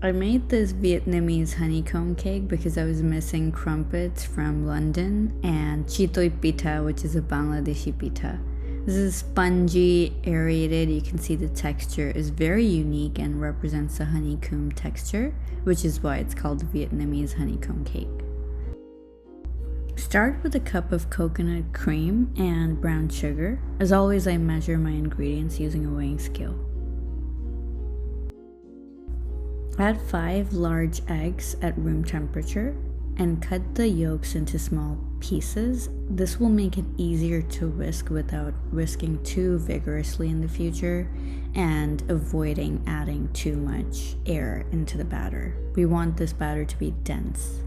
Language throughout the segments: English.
I made this Vietnamese honeycomb cake because I was missing crumpets from London and chitoi pitha, which is a Bangladeshi pitha. This is spongy, aerated. You can see the texture is very unique and represents a honeycomb texture, which is why it's called Vietnamese honeycomb cake. Start with a cup of coconut cream and brown sugar. As always, I measure my ingredients using a weighing scale. Add 5 large eggs at room temperature and cut the yolks into small pieces. This will make it easier to whisk without whisking too vigorously in the future and avoiding adding too much air into the batter. We want this batter to be dense.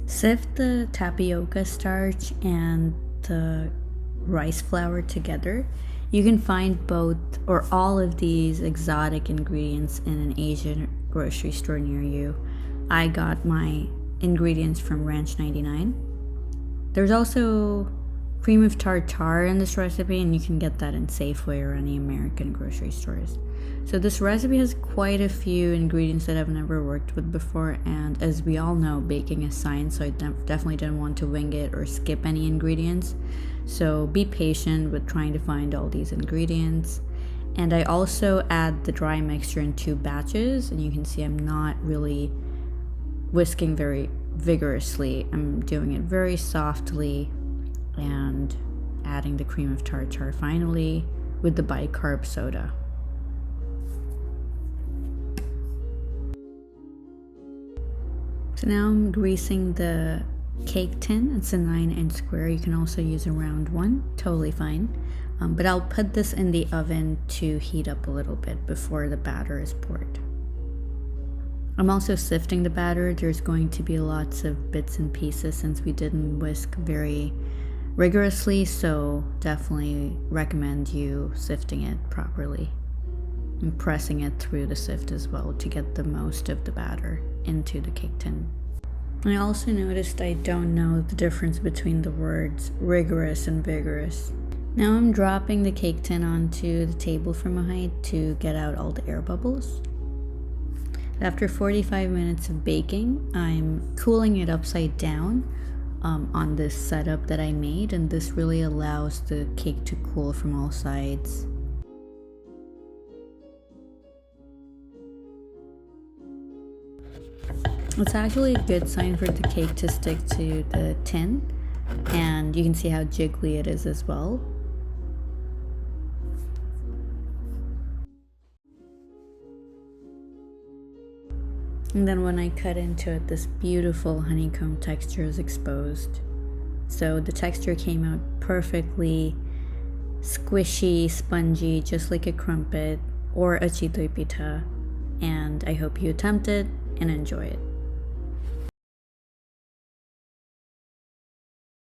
Sift the tapioca starch and the rice flour together. You can find both or all of these exotic ingredients in an Asian grocery store near you. I got my ingredients from Ranch 99. There's also cream of tartar in this recipe, and you can get that in Safeway or any American grocery stores. So this recipe has quite a few ingredients that I've never worked with before, and as we all know, baking is science, so I definitely didn't want to wing it or skip any ingredients. So be patient with trying to find all these ingredients. And I also add the dry mixture in 2 batches, and you can see I'm not really whisking very vigorously. I'm doing it very softly and adding the cream of tartar finally with the bicarb soda. So now I'm greasing the cake tin. It's a 9-inch square. You can also use a round one, totally fine. But I'll put this in the oven to heat up a little bit before the batter is poured. I'm also sifting the batter. There's going to be lots of bits and pieces since we didn't whisk very rigorously, so definitely recommend you sifting it properly and pressing it through the sift as well to get the most of the batter into the cake tin. I also noticed I don't know the difference between the words rigorous and vigorous. Now I'm dropping the cake tin onto the table from a height to get out all the air bubbles. After 45 minutes of baking, I'm cooling it upside down on this setup that I made, and this really allows the cake to cool from all sides. It's actually a good sign for the cake to stick to the tin, and you can see how jiggly it is as well. And then when I cut into it, this beautiful honeycomb texture is exposed. So the texture came out perfectly squishy, spongy, just like a crumpet or a chitoi pitha. And I hope you attempt it and enjoy it.